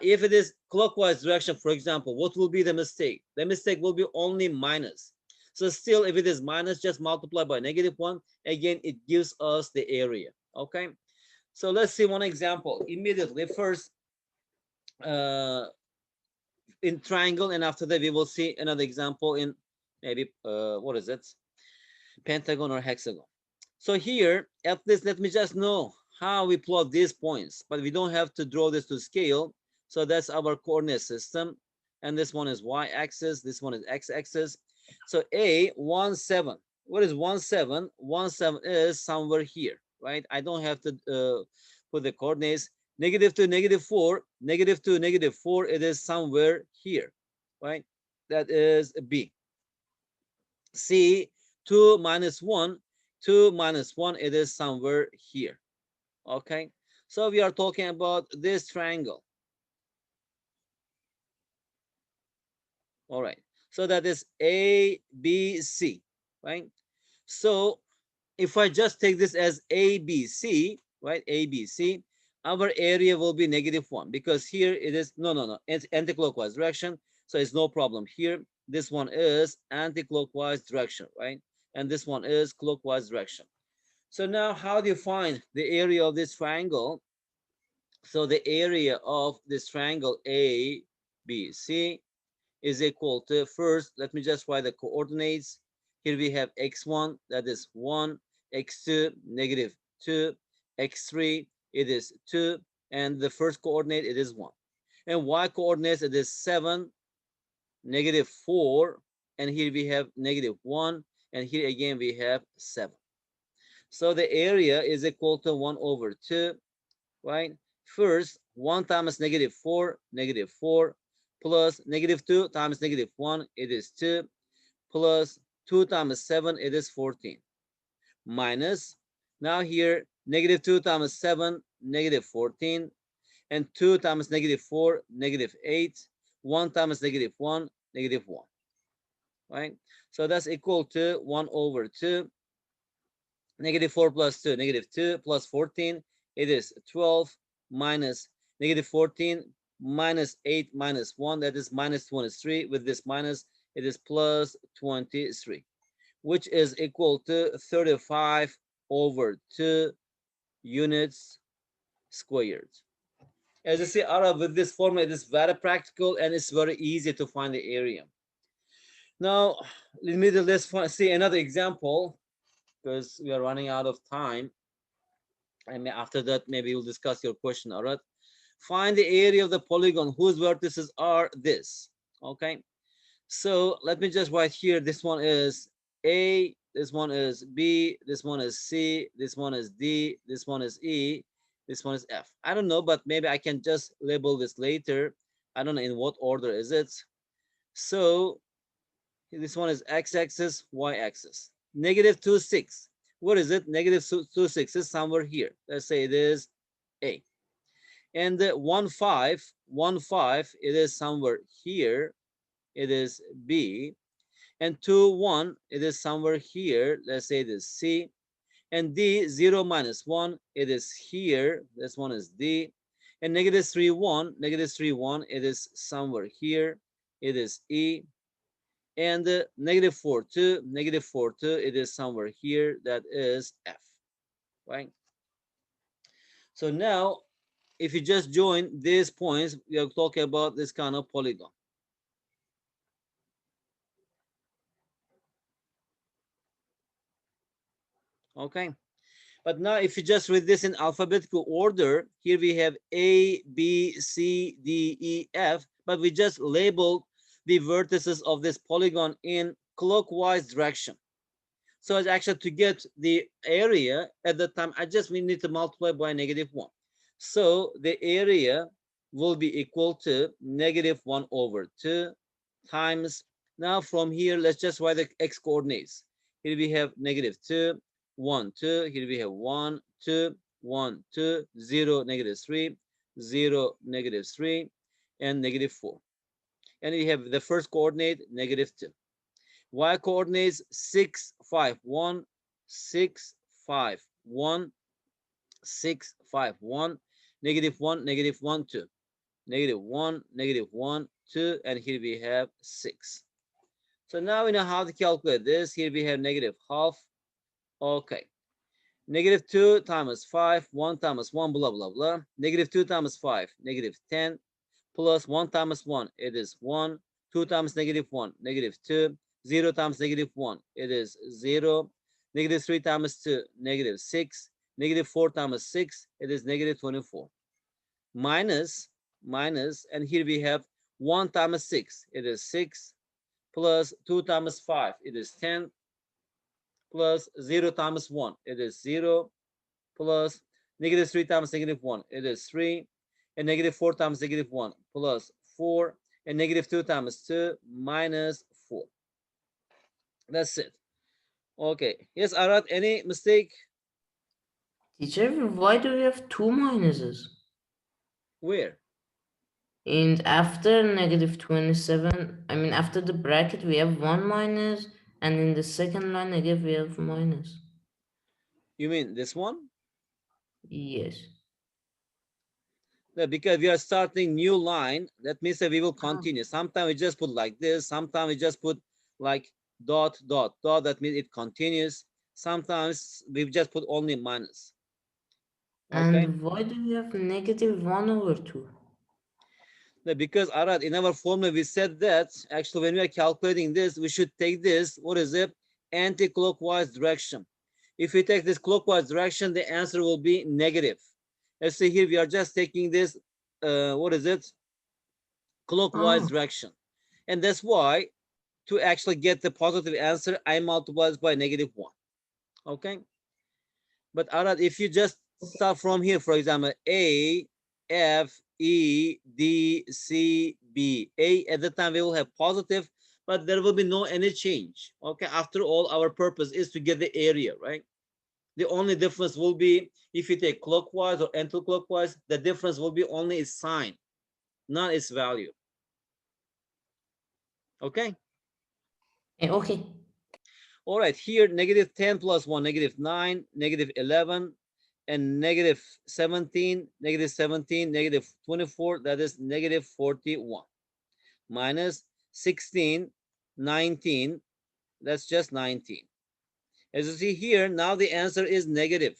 If it is clockwise direction, for example, what will be the mistake? The mistake will be only minus. So still, if it is minus, just multiply by -1. Again, it gives us the area. Okay. So let's see one example immediately. First, in triangle, and after that we will see another example in maybe what is it? Pentagon or hexagon. So here, at least let me just know how we plot these points, but we don't have to draw this to scale. So that's our coordinate system. And this one is y-axis, this one is x-axis. So A17, what is 17? 17 is somewhere here, right? I don't have to put the coordinates. -2, -4, -2, -4, it is somewhere here, right? That is B. C, 2 minus 1, 2 minus 1, it is somewhere here. Okay, so we are talking about this triangle. All right, so that is A, B, C, right? So if I just take this as A, B, C, right? A, B, C, our area will be -1 because here it is, no, it's anti-clockwise direction. So it's no problem here. This one is anti-clockwise direction, right? And this one is clockwise direction. So now how do you find the area of this triangle? So the area of this triangle A, B, C is equal to, first, let me just write the coordinates. Here we have x1, that is 1, x2, -2, x3, it is 2, and the first coordinate, it is 1. And y coordinates, it is 7, -4, and here we have -1, and here again we have 7. So the area is equal to 1/2, right? First, 1 times -4, -4, plus -2 times -1, it is 2, plus 2 times 7, it is 14, minus Now here, -2 times 7, -14, and 2 times -4, -8, 1 times -1, -1, right? So that's equal to 1 over 2, -4 plus 2, -2 plus 14, it is 12 minus -14 minus 8 minus 1, that is minus 23. With this minus, it is plus 23, which is equal to 35 over 2 units squared. As you see, Ara, with this formula, it is very practical and it's very easy to find the area. Now, let's see another example because we are running out of time. And after that, maybe we'll discuss your question, all right? Find the area of the polygon whose vertices are this, okay? So let me just write here, this one is A, this one is B, this one is C, this one is D, this one is E, this one is F. I don't know, but maybe I can just label this later. I don't know in what order is it. So this one is x-axis, y-axis. -2, 6. What is it? -2, 6 is somewhere here. Let's say it is A. And 1, 5, 1, 5, it is somewhere here. It is B. And 2, 1, it is somewhere here. Let's say it is C. And D, 0, -1, it is here. This one is D. And -3, 1, -3, 1, it is somewhere here. It is E. And -4, 2, -4, 2, it is somewhere here. That is F, right? So now, if you just join these points, we are talking about this kind of polygon. Okay. But now if you just read this in alphabetical order, here we have A, B, C, D, E, F, but we just labeled the vertices of this polygon in clockwise direction. So it's actually to get the area at the time, we need to multiply by -1. So the area will be equal to -1 over 2 times. Now from here, let's just write the x coordinates. Here we have -2, 1, 2. Here we have 1, 2, 1, 2, 0, -3, 0, -3, and -4. And we have the first coordinate, -2. Y coordinates 6, 5, 1, 6, 5, 1, 6, 5, 1, -1, -1, 2, -1, -1, 2, and here we have 6. So now we know how to calculate this. Here we have -12. Okay. -2 times 5, 1 times 1, blah, blah, blah. -2 times 5, -10, plus 1 times 1, it is 1. 2 times -1, -2. 0 times -1, it is 0. -3 times 2, -6. -4 times 6, it is -24. Minus, and here we have 1 times 6, it is 6. Plus 2 times 5, it is 10. Plus 0 times 1, it is 0. Plus -3 times -1, it is 3. And -4 times -1, plus 4. And -2 times 2, minus 4. That's it. Okay. Yes, Arad, any mistake? Teacher, why do we have two minuses? Where? And after -27, I mean, after the bracket, we have one minus, and in the second line again, we have minus. You mean this one? Yes. No, because we are starting new line, that means that we will continue. Sometimes we just put like this. Sometimes we just put like dot, dot, dot. That means it continues. Sometimes we just put only minus. Okay. And why do we have -1 over 2? No, because Arad, in our formula, we said that actually when we are calculating this, we should take this, what is it? Anti-clockwise direction. If we take this clockwise direction, the answer will be negative. Let's see here, we are just taking this, what is it? Clockwise direction. And that's why to actually get the positive answer, I multiply by -1. Okay. But Arad, if you just start from here, for example, A, F, E, D, C, B. A at the time we will have positive, but there will be no any change. Okay. After all, our purpose is to get the area, right? The only difference will be if you take clockwise or anti-clockwise, the difference will be only its sign, not its value. Okay. Okay. All right, here negative 10 plus 1, negative 9, negative 11, and negative 17, negative 17, negative 24, that is negative 41. Minus 16, 19, that's just 19. As you see here, now the answer is negative.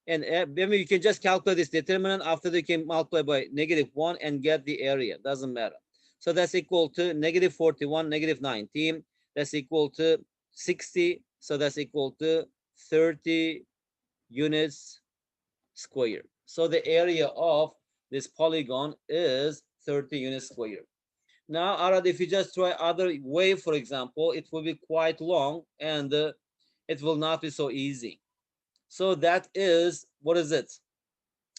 And maybe you can just calculate this determinant after you can multiply by negative 1 and get the area, doesn't matter. So that's equal to negative 41, negative 19, that's equal to 60, so that's equal to 30 units square. So the area of this polygon is 30 units square. Now, Arad, if you just try other way, for example, it will be quite long and it will not be so easy. So that is, what is it?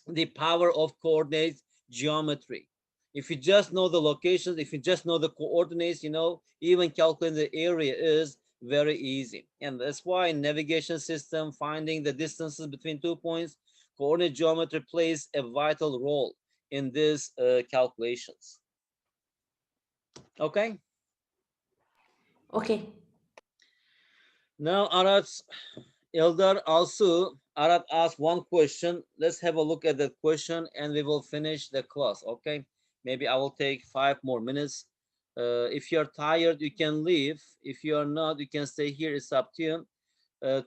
The power of coordinate geometry. If you just know the locations, if you just know the coordinates, you know, even calculating the area is very easy. And that's why in navigation system, finding the distances between 2 points, coordinate geometry plays a vital role in these calculations. Okay. Okay. Now, Arad, Eldar also, Arad asked one question. Let's have a look at that question and we will finish the class, okay? Maybe I will take 5 more minutes. If you're tired, you can leave. If you are not, you can stay here. It's up to you.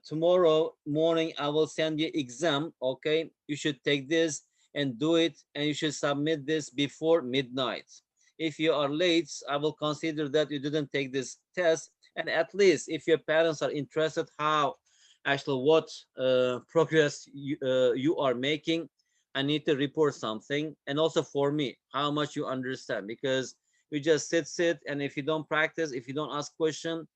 Tomorrow morning, I will send you exam, okay? You should take this and do it, and you should submit this before midnight. If you are late, I will consider that you didn't take this test. And at least if your parents are interested how actually what progress you are making, I need to report something. And also for me, how much you understand, because you just sit, and if you don't practice, if you don't ask question,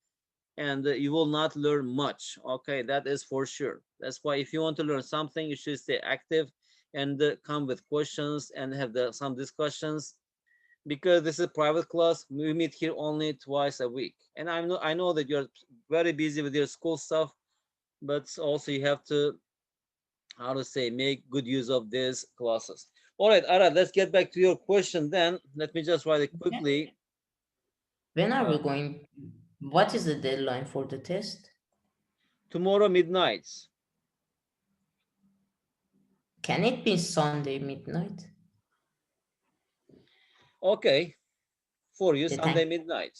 and you will not learn much. Okay, that is for sure. That's why if you want to learn something, you should stay active and come with questions and have some discussions, because this is a private class. We meet here only twice a week, and I know that you're very busy with your school stuff, but also you have to, how to say, make good use of these classes. All right, Arad, let's get back to your question then. Let me just write it quickly. When are we going? What is the deadline for the test? Tomorrow midnight. Can it be Sunday midnight? Okay, for you, The Sunday time. midnight.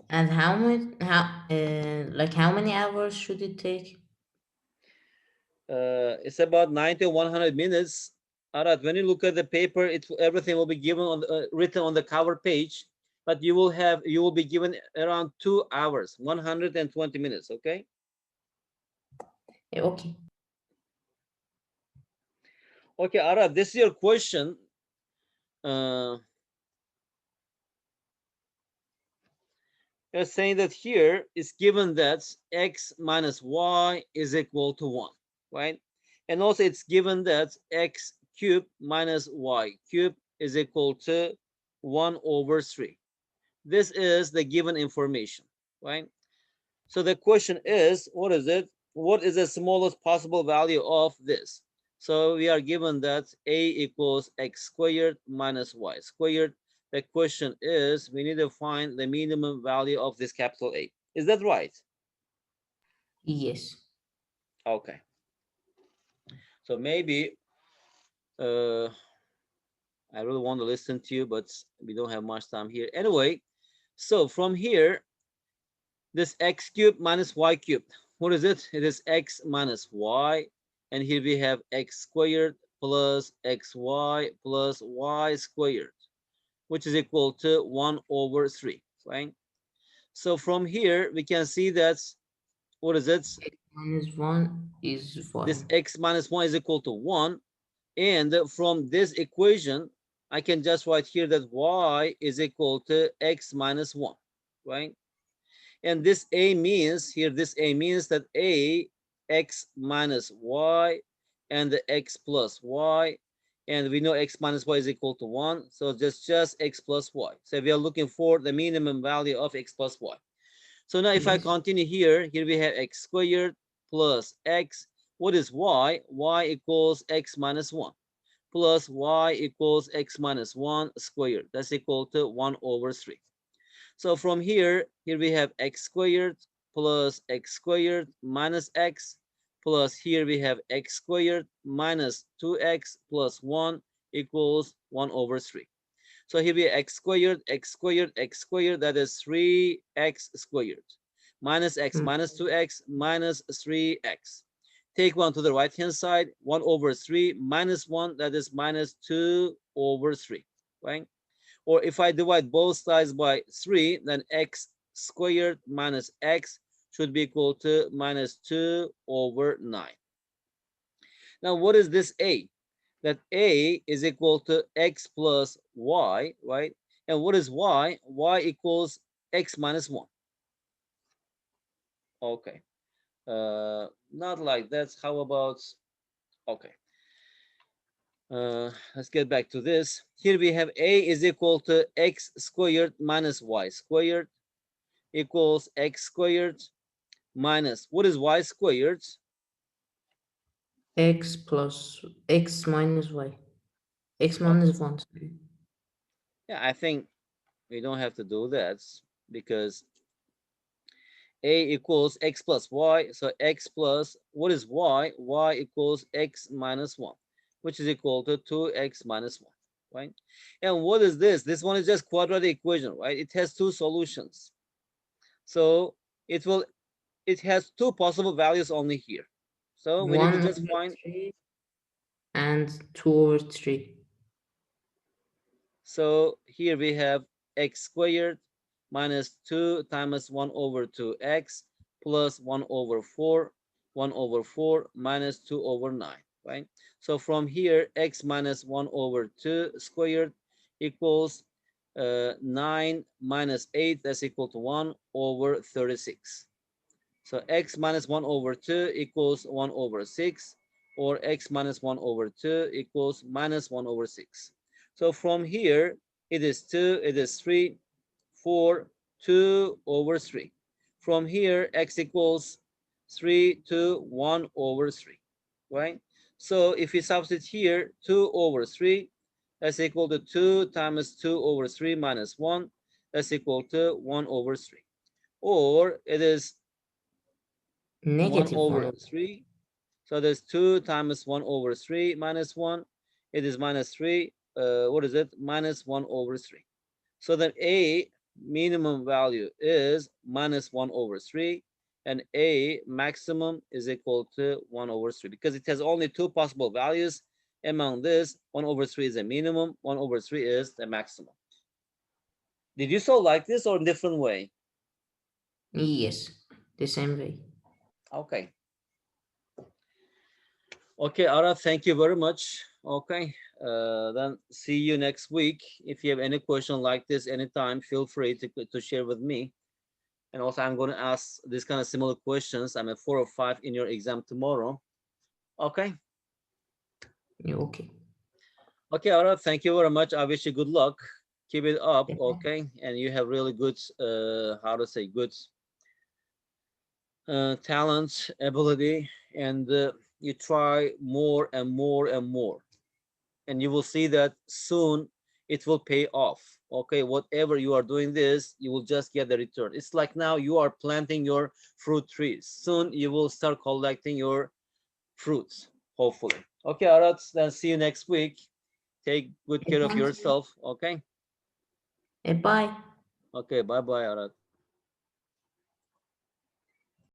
And how many hours should it take? It's about 90 to 100 minutes. Arad, when you look at the paper, everything will be given on written on the cover page, but you will be given around 2 hours, 120 minutes. Okay. Okay. Okay, Arad, this is your question. You're saying that here is given that x minus y is equal to 1, right? And also it's given that x cubed minus y cubed is equal to 1 over 3. This is the given information, right? So the question is, what is it? What is the smallest possible value of this? So we are given that a equals x squared minus y squared. The question is, we need to find the minimum value of this capital A. Is that right? Yes. Okay. So maybe I really want to listen to you, but we don't have much time here. Anyway, so from here, this x cubed minus y cubed, what is it? It is x minus y, and here we have x squared plus xy plus y squared, which is equal to 1 over 3, right? So from here, we can see that, what is it? X minus 1 is 1. This x minus 1 is equal to 1. And from this equation, I can just write here that y is equal to x minus 1, right? And this a means, here this a means that a x minus y and the x plus y, and we know x minus y is equal to 1, so just x plus y. So we are looking for the minimum value of x plus y. So now if I Yes. continue here, here we have x squared plus x. What is y? Y equals x minus 1 plus y equals x minus 1 squared. That's equal to 1 over 3. So from here we have x squared plus x squared minus x plus here we have x squared minus 2x plus 1 equals 1 over 3. So here we have x squared, x squared, x squared, that is 3x squared, minus x minus 2x minus 3x. Take 1 to the right hand side, 1 over 3 minus 1, that is minus 2 over 3, right? Or if I divide both sides by 3, then x squared minus x should be equal to minus 2 over 9. Now, what is this a? That a is equal to x plus y, right? And what is y? Y equals x minus 1. Okay. Not like that. How about, okay. Let's get back to this. Here we have a is equal to x squared minus y squared equals x squared minus, what is y squared? X plus x minus y. X Okay. minus 1. Sorry. Yeah, I think we don't have to do that because a equals x plus y. So x plus, what is y? Y equals x minus 1, which is equal to 2x minus 1, right? And what is this? This one is just quadratic equation, right? It has two solutions. So it has two possible values only here. So we need to 1 just over find, 3 and 2 over 3. so here we have x squared minus 2 times 1 over 2x plus 1 over 4, 1 over 4 minus 2 over 9, right? So from here, x minus 1 over 2 squared equals 9 minus 8, that's equal to 1 over 36. So x minus 1 over 2 equals 1 over 6, or x minus 1 over 2 equals minus 1 over 6. So from here, it is 2, it is 3, 4, 2 over 3. From here, x equals 3 to 1 over 3, right? So if we substitute here 2 over 3, that's equal to 2 times 2 over 3 minus 1, that's equal to 1 over 3. Or it is 1 Negative 1 over over 3. So there's 2 times 1 over 3 minus 1. It is minus 3. What is it? Minus 1 over 3. So then a minimum value is minus 1 over 3. And a maximum is equal to 1 over 3. Because it has only two possible values. Among this, 1 over 3 is a minimum. 1 over 3 is the maximum. Did you solve like this or a different way? Yes, the same way. Okay. Okay, Ara, thank you very much. Okay, then see you next week. If you have any question like this anytime, feel free to share with me. And also, I'm going to ask this kind of similar questions. I'm at 4 or 5 in your exam tomorrow. Okay. Yeah, okay. Okay, Ara, thank you very much. I wish you good luck. Keep it up, Yeah. okay? And you have really good, how to say, good talent, ability, and you try more and more and more. And you will see that soon it will pay off. Okay, whatever you are doing this, you will just get the return. It's like now you are planting your fruit trees. Soon you will start collecting your fruits, hopefully. Okay, Arat, then see you next week. Take good care of Thank you. yourself. Okay. Bye. Okay, bye bye, Arat.